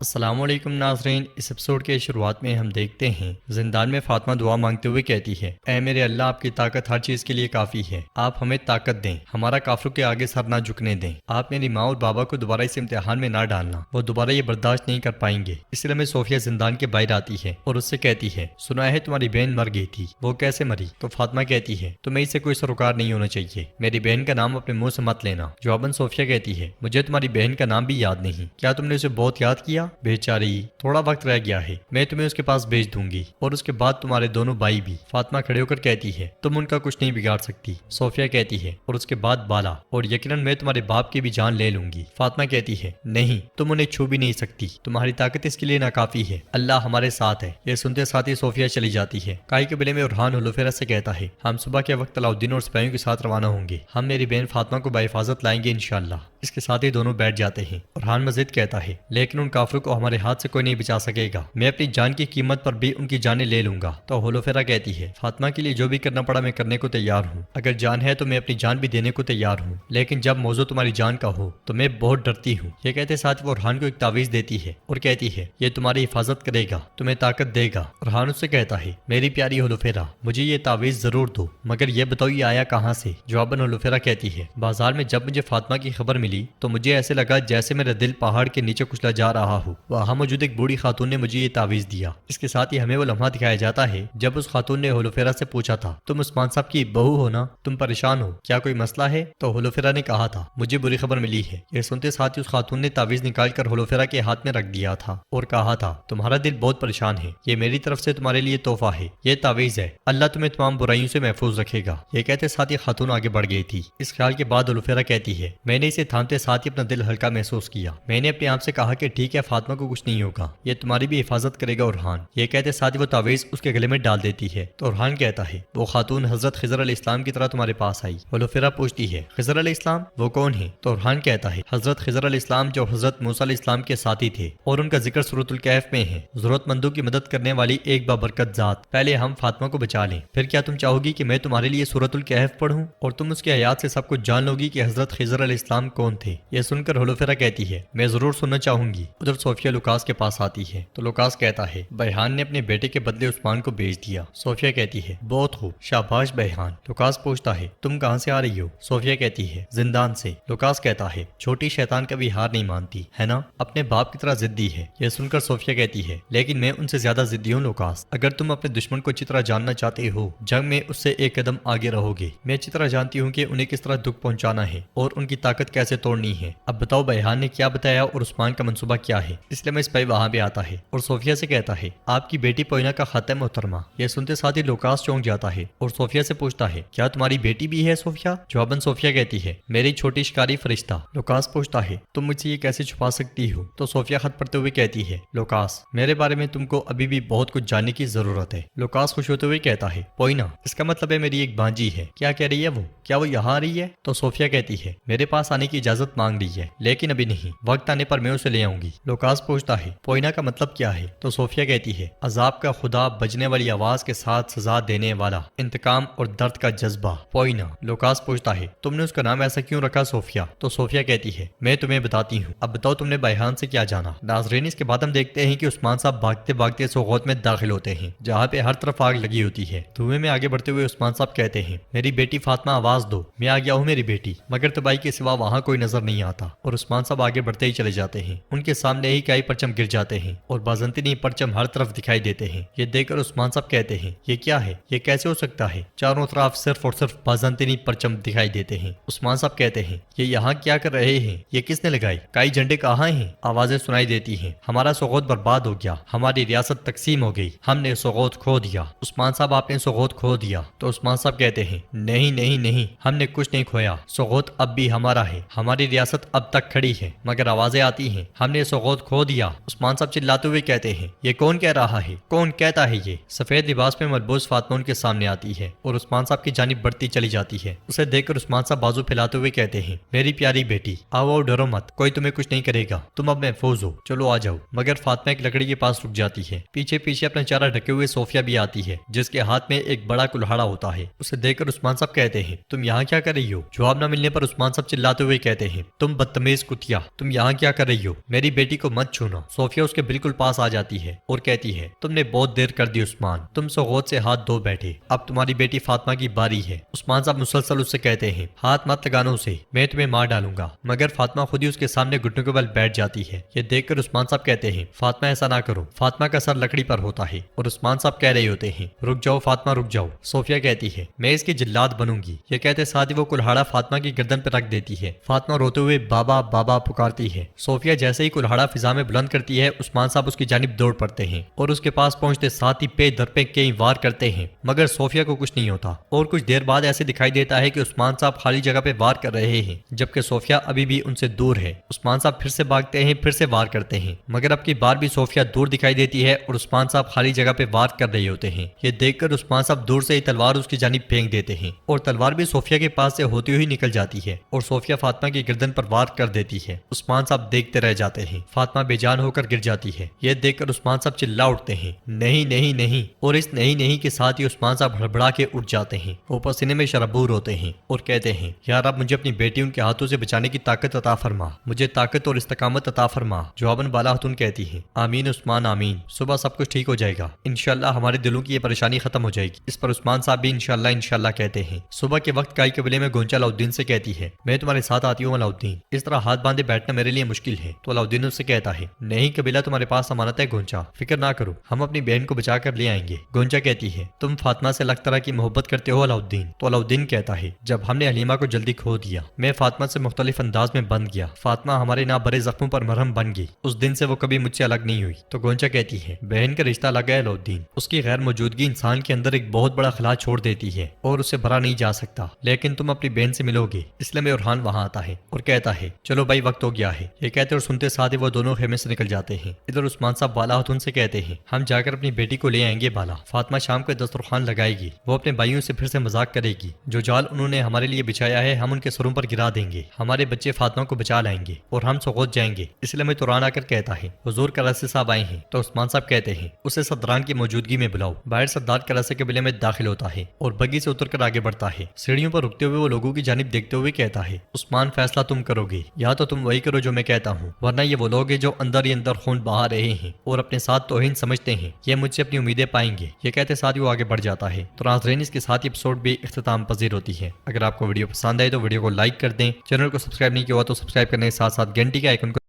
السلام علیکم ناظرین، اس ایپیسوڈ کے شروعات میں ہم دیکھتے ہیں زندان میں فاطمہ دعا مانگتے ہوئے کہتی ہے، اے میرے اللہ، آپ کی طاقت ہر چیز کے لیے کافی ہے، آپ ہمیں طاقت دیں، ہمارا کافروں کے آگے سر نہ جھکنے دیں، آپ میری ماں اور بابا کو دوبارہ اس امتحان میں نہ ڈالنا، وہ دوبارہ یہ برداشت نہیں کر پائیں گے۔ اس لیے میں صوفیہ زندان کے باہر آتی ہے اور اس سے کہتی ہے، سنا ہے تمہاری بہن مر گئی تھی، وہ کیسے مری؟ تو فاطمہ کہتی ہے، تمہیں اس سے کوئی سروکار نہیں ہونا چاہیے، میری بہن کا نام اپنے منہ سے مت لینا۔ جواباً صوفیہ کہتی ہے، مجھے تمہاری بہن کا نام بھی یاد نہیں، کیا تم نے اسے بہت یاد کیا؟ بیچاری، تھوڑا وقت رہ گیا ہے، میں تمہیں اس کے پاس بھیج دوں گی، اور اس کے بعد تمہارے دونوں بھائی بھی۔ فاطمہ کھڑے ہو کر کہتی ہے، تم ان کا کچھ نہیں بگاڑ سکتی۔ صوفیہ کہتی ہے، اور اس کے بعد بالا، اور یقیناً میں تمہارے باپ کی بھی جان لے لوں گی۔ فاطمہ کہتی ہے، نہیں، تم انہیں چھو بھی نہیں سکتی، تمہاری طاقت اس کے لیے ناکافی ہے، اللہ ہمارے ساتھ ہے۔ یہ سنتے ساتھ ہی صوفیہ چلی جاتی ہے۔ کائی قبیلے میں ارحان حلوفیرہ سے کہتا ہے، ہم صبح کے وقت علاؤالدین اور سپاہیوں کے ساتھ روانہ ہوں گے، ہم میری بہن فاطمہ کو بحفاظت لائیں گے انشاءاللہ۔ اس کے ساتھ ہی دونوں بیٹھ جاتے ہیں۔ ارحان مزید کہتا ہے، لیکن ان کافروں کو ہمارے ہاتھ سے کوئی نہیں بچا سکے گا، میں اپنی جان کی قیمت پر بھی ان کی جانیں لے لوں گا۔ تو حلوفیرہ کہتی ہے، فاطمہ کے لیے جو بھی کرنا پڑا میں کرنے کو تیار ہوں، اگر جان ہے تو میں اپنی جان بھی دینے کو تیار ہوں، لیکن جب موضوع تمہاری جان کا ہو تو میں بہت ڈرتی ہوں۔ یہ کہتے ساتھ وہ ارحان کو ایک تعویذ دیتی ہے اور کہتی ہے، یہ تمہاری حفاظت کرے گا، تمہیں طاقت دے گا۔ ارحان اس سے کہتا ہے، میری پیاری حلوفیرہ، مجھے یہ تعویذ ضرور دو، مگر یہ بتاؤ یہ آیا کہاں سے؟ جواباً حلوفیرہ کہتی ہے، بازار میں جب مجھے فاطمہ کی خبر ملی تو مجھے ایسے لگا جیسے میرا دل پہاڑ کے نیچے کچلا جا رہا ہو، وہاں موجود ایک بوڑھی خاتون نے مجھے یہ تعویذ دیا۔ اس کے ساتھ ہی ہمیں وہ لمحہ دکھایا جاتا ہے جب اس خاتون نے حلوفیرہ سے پوچھا تھا، تم عثمان صاحب کی بہو ہو نا، تم پریشان ہو، کیا کوئی مسئلہ ہے؟ تو حلوفیرہ نے کہا تھا، مجھے بری خبر ملی ہے۔ یہ سنتے ساتھ ہی اس خاتون نے تعویذ نکال کر حلوفیرہ کے ہاتھ میں رکھ دیا تھا اور کہا تھا، تمہارا دل بہت پریشان ہے، یہ میری طرف سے تمہارے لیے تحفہ ہے، یہ تعویذ ہے، اللہ تمہیں تمام برائیوں سے محفوظ رکھے گا۔ یہ کہتے ساتھ ہی خاتون آگے بڑھ گئی تھی۔ اس خیال کے بعد حلوفیرہ کہتی ہے، میں نے اسے تھامتے ساتھ ہی اپنا دل ہلکا محسوس کیا، میں نے اپنے آپ سے کہا کہ ٹھیک ہے، فاطمہ کو کچھ نہیں ہوگا، یہ تمہاری بھی حفاظت کرے گا ارحان۔ یہ کہتے ساتھ ہی وہ تعویذ اس کے گلے میں ڈال دیتی ہے تو ارحان کہتا ہے، وہ خاتون حضرت خضر علیہ السلام کی طرح تمہارے پاس آئی۔ حلوفیرہ پوچھتی ہے، خضر علیہ السلام وہ کون ہے؟ تو ارحان کہتا ہے، حضرت خضر علیہ السلام جو حضرت موسیٰ علیہ السلام کے ساتھی تھے، اور ان کا ذکر سورۃ الکہف میں ہے، ضرورت مندوں کی مدد کرنے والی ایک بابرکت ذات۔ پہلے ہم فاطمہ کو بچا لیں، پھر کیا تم چاہو گی کہ میں تمہارے لیے سورۃ الکہف پڑھوں اور تم اس کے آیات سے سب کچھ جان لو گی کہ حضرت خضر علیہ السلام کون تھے؟ یہ سن کر حلوفیرہ کہتی ہے، میں ضرور سننا چاہوں گی۔ ادھر صوفیہ لوکاس کے پاس آتی ہے تو لوکاس کہتا ہے، بیحان نے اپنے بیٹے کے بدلے عثمان کو بھیج دیا۔ صوفیہ کہتی ہے، بہت خوب، شاباش بیحان۔ لوکاس پوچھتا ہے، تم کہاں سے آ رہی ہو؟ صوفیہ کہتی ہے، زندان سے۔ لوکاس کہتا ہے، چھوٹی شیطان کبھی ہار نہیں مانتی ہے نا، اپنے باپ کی طرح ضدی ہے۔ یہ سن کر صوفیہ کہتی ہے، لیکن میں ان سے زیادہ ضدی ہوں لوکاس، اگر تم اپنے دشمن کو اچھی طرح جاننا چاہتے ہو، جنگ میں اس سے ایک قدم آگے رہو گے۔ میں اچھی طرح جانتی ہوں کہ انہیں کس طرح دکھ پہنچانا ہے اور ان کی طاقت کیسے توڑنی ہے۔ اب بتاؤ بیحان نے کیا بتایا اور عثمان کا منصوبہ کیا ہے؟ اس لیے میں اس پہ وہاں پہ آتا ہے اور صوفیہ سے کہتا ہے، آپ کی بیٹی پوئینہ کا خط ہے محترمہ۔ یہ سنتے ساتھ ہی لوکاس چونک جاتا ہے اور صوفیہ سے پوچھتا ہے، کیا تمہاری بیٹی بھی ہے صوفیہ؟ جواباً صوفیہ کہتی ہے، میری چھوٹی شکاری فرشتہ۔ لوکاس پوچھتا ہے، تم مجھ سے یہ کیسے چھپا سکتی ہو؟ تو صوفیہ خط پڑھتے ہوئے کہتی ہے، لوکاس، میرے بارے میں تم کو ابھی بھی بہت کچھ جاننے کی ضرورت ہے۔ لوکاس خوش ہوتے ہوئے کہتا ہے، پوئینہ، اس کا مطلب ہے میری ایک بانجی ہے، کیا کہہ رہی ہے وہ؟ کیا وہ یہاں آ رہی ہے؟ تو صوفیہ کہتی ہے، میرے پاس آنے کی اجازت مانگ رہی ہے، لیکن ابھی نہیں، وقت آنے پر میں اسے لے آؤں گی۔ لوکاس پوچھتا ہے، پوئینہ کا مطلب کیا ہے؟ تو صوفیہ کہتی ہے، عذاب کا خدا، بجنے والی آواز کے ساتھ سزا دینے والا، انتقام اور درد کا جذبہ، پوئینہ۔ لوکاس پوچھتا ہے، تم نے اس کا نام ایسا کیوں رکھا صوفیہ؟ تو صوفیہ کہتی ہے، میں تمہیں بتاتی ہوں، اب بتاؤ تم نے بیحان سے کیا جانا؟ ناظرین، اس کے بعد ہم دیکھتے ہیں کہ عثمان صاحب بھاگتے بھاگتے سوغوت میں داخل ہوتے ہیں جہاں پہ ہر طرف آگ لگی ہوتی ہے۔ دھوئیں میں آگے بڑھتے ہوئے عثمان صاحب کہتے ہیں، میری بیٹی فاطمہ، آواز دو، میں آ گیا ہوں میری بیٹی، مگر تباہی کے سوا وہاں کوئی نظر نہیں آتا اور عثمان صاحب آگے بڑھتے ہی چلے جاتے ہیں۔ ان کے سامنے ہی کئی پرچم گر جاتے ہیں اور بازنطینی پرچم ہر طرف دکھائی دیتے ہیں۔ یہ دیکھ کر عثمان صاحب کہتے ہیں، یہ کیا ہے؟ یہ کیسے ہو سکتا ہے؟ چاروں طرف صرف اور صرف بازنطینی پرچم دکھائی دیتے ہیں۔ عثمان صاحب کہتے ہیں، یہ یہاں کیا کر رہے ہیں؟ یہ کس نے لگائی؟ کئی جھنڈے کہاں ہیں؟ آوازیں سنائی دیتی ہیں، ہمارا سوغوت برباد ہو گیا، ہماری ریاست تقسیم ہو گئی، ہم نے سوغوت کھو دیا۔ عثمان صاحب، آپ نے سوغوت کھو دیا؟ تو عثمان صاحب کہتے ہیں، نہیں نہیں نہیں، ہم نے کچھ نہیں کھویا، سوغوت اب بھی ہمارا ہے، ہماری ریاست اب تک کھڑی ہے، مگر آوازیں آتی ہیں، ہم نے سوغوت کھو دیا۔ عثمان صاحب چلاتے ہوئے کہتے ہیں، یہ کون کہہ رہا ہے؟ کون کہتا ہے یہ؟ سفید لباس میں ملبوس فاطمہ ان کے سامنے آتی ہے اور عثمان صاحب کی جانب بڑھتی چلی جاتی ہے۔ اسے دیکھ کر عثمان صاحب بازو پھیلاتے ہوئے کہتے ہیں، میری پیاری بیٹی، آؤ ڈرو مت، کوئی تمہیں کچھ نہیں کرے گا، تم اب محفوظ ہو، چلو آ جاؤ۔ مگر فاطمہ ایک لکڑی کے پاس رک جاتی ہے۔ پیچھے پیچھے اپنا چہرہ ڈھکے ہوئے صوفیہ بھی آتی ہے جس کے ہاتھ میں ایک بڑا کلہاڑا ہوتا ہے۔ اسے دیکھ کر عثمان صاحب کہتے ہیں، تم یہاں کیا کر رہی ہو؟ جواب نہ ملنے پر عثمان صاحب چلاتے ہوئے کہتے ہیں، تم بدتمیز کتیا، تم یہاں کیا کر رہی ہو؟ میری بیٹی کو مت چھونا۔ صوفیہ اس کے بالکل پاس آ جاتی ہے اور کہتی ہے تم نے بہت دیر کر دی عثمان، تم سغوت سے ہاتھ دھو بیٹھے، اب تمہاری بیٹی فاطمہ کی باری ہے۔ عثمان صاحب مسلسل اس سے کہتے ہیں ہاتھ مت لگانا اسے، میں تمہیں مار ڈالوں گا، مگر فاطمہ خود ہی اس کے سامنے گھٹنوں کے بل بیٹھ جاتی ہے۔ یہ دیکھ کر عثمان صاحب کہتے ہیں فاطمہ ایسا نہ کرو، فاطمہ کا سر لکڑی پر ہوتا ہے، اور عثمان صاحب کہہ رہے ہوتے ہیں رک جاؤ فاطمہ رک جاؤ۔ صوفیہ کہتی ہے میں اس کی جلاد بنوں گی۔ یہ کہتے ساتھ ہی وہ کلہاڑا فاطمہ کی گردن پر رکھ دیتی ہے۔ فاطمہ روتے ہوئے بابا بابا پکارتی ہے۔ صوفیہ جیسے ہی کلہاڑا فضا میں بلند کرتی ہے، عثمان صاحب اس کی جانب دوڑ پڑتے ہیں اور اس کے پاس پہنچتے ساتھ ہی پے در پے کئی وار کرتے ہیں، مگر صوفیہ کو کچھ نہیں ہوتا، اور کچھ دیر بعد ایسے دکھائی دیتا ہے کہ عثمان صاحب خالی جگہ پہ وار کر رہے ہیں، جبکہ صوفیہ ابھی بھی ان سے دور ہے۔ عثمان صاحب پھر سے بھاگتے ہیں، پھر سے وار کرتے ہیں، مگر اب کی بار بھی صوفیہ دور دکھائی دیتی ہے اور عثمان صاحب خالی جگہ پہ وار کر رہے ہوتے ہیں۔ یہ دیکھ کر عثمان صاحب دور سے ہی تلوار اس کی جانب پھینک دیتے ہیں، اور تلوار بھی صوفیہ کے پاس سے ہوتی ہوئی نکل جاتی ہے اور صوفیہ فاطمہ کی گردن پر وار کر دیتی ہے۔ عثمان صاحب دیکھتے رہ جاتے ہیں، فاطمہ بے جان ہو کر گر جاتی ہے۔ یہ دیکھ کر عثمان صاحب چلا اٹھتے ہیں نہیں نہیں نہیں، اور اس نہیں نہیں کے ساتھ ہی عثمان صاحب ہڑبڑا کے اٹھ جاتے ہیں، وہ پسینے میں شرابور ہوتے ہیں اور کہتے ہیں یا رب مجھے اپنی بیٹیوں کے ہاتھوں سے بچانے کی طاقت عطا فرما، مجھے طاقت اور استقامت عطا فرما۔ جواباً بالا خاتون کہتی ہے آمین عثمان آمین، صبح سب کچھ ٹھیک ہو جائے گا، انشاءاللہ ہمارے دلوں کی یہ پریشانی ختم ہو جائے گی۔ اس پر عثمان صاحب بھی انشاءاللہ کہتے ہیں۔ صبح کے وقت کائی قبیلے میں گونچا علاؤالدین سے کہتی ہے میں تمہارے ساتھ آتی ہوں علاؤالدین، اس طرح ہاتھ باندھے بیٹھنا میرے لیے مشکل ہے۔ تو علاؤالدین اس سے کہتا ہے نہیں قبیلہ تمہارے پاس امانت ہے گونچا، فکر نہ کرو، ہم اپنی بہن کو بچا کر لے آئیں گے۔ گونچا کہتی ہے تم فاطمہ سے الگ طرح کی محبت کرتے ہو علاؤالدین؟ تو علاؤالدین کہتا ہے جب ہم نے حلیمہ کو جلدی کھو دیا، میں فاطمہ سے مختلف انداز میں بن گیا، فاطمہ ہمارے نہ برے زخموں پر مرہم بن گئی، اس دن سے وہ کبھی مجھ سے الگ نہیں ہوئی۔ تو گونچا کہتی ہے بہن کا رشتہ الگ ہے علاؤالدین، اس کی غیر موجودگی انسان کے اندر ایک بہت بڑا خلا چھوڑ دیتی ہے اور اسے بھرا نہیں جا سکتا، لیکن تم اپنی بہن سے ملو گے۔ اس لیے میں ارحان وہاں آتا ہے اور کہتا ہے چلو بھائی وقت ہو گیا ہے۔ یہ کہتے اور سنتے ساتھ ہی وہ دونوں خیمے سے نکل جاتے ہیں۔ ادھر عثمان صاحب بالا خاتون سے کہتے ہیں ہم جا کر اپنی بیٹی کو لے آئیں گے بالا، فاطمہ شام کو دسترخوان لگائے گی، وہ اپنے بھائیوں سے پھر سے مذاق کرے گی، جو جال انہوں نے ہمارے لیے بچھایا ہے ہم ان کے سروں پر گرا دیں گے، ہمارے بچے فاطمہ کو بچا لائیں گے اور ہم سغوت جائیں گے۔ اس لیے میں توران آ کر کہتا ہے حضور کراسے صاحب آئے ہیں۔ تو عثمان صاحب کہتے ہیں اسے صدران کی موجودگی میں بلاؤ۔ باہر سردار کراسے قبیلے میں داخل ہوتا ہے اور بگی سے اتر کر آگے بڑھتا ہے۔ سیڑھیوں پر رکتے ہوئے وہ لوگوں کی جانب دیکھتے ہوئے کہتا ہے عثمان فیصلہ تم کرو گے، یا تو تم وہی کرو جو میں کہتا ہوں، ورنہ یہ وہ لوگ ہیں جو اندر ہی اندر خون بہا رہے ہیں اور اپنے ساتھ توہین سمجھتے ہیں، یہ مجھ سے اپنی امیدیں پائیں گے۔ یہ کہتے ساتھ ہی وہ آگے بڑھ جاتا ہے۔ تو ناظرین اس کے ساتھ ایپیسوڈ بھی اختتام پذیر ہوتی ہے۔ اگر آپ کو ویڈیو پسند آئے تو ویڈیو کو لائک کر دیں، چینل کو سبسکرائب نہیں کیا ہوا تو سبسکرائب کرنے کے ساتھ ساتھ گھنٹی کا آئیکن کو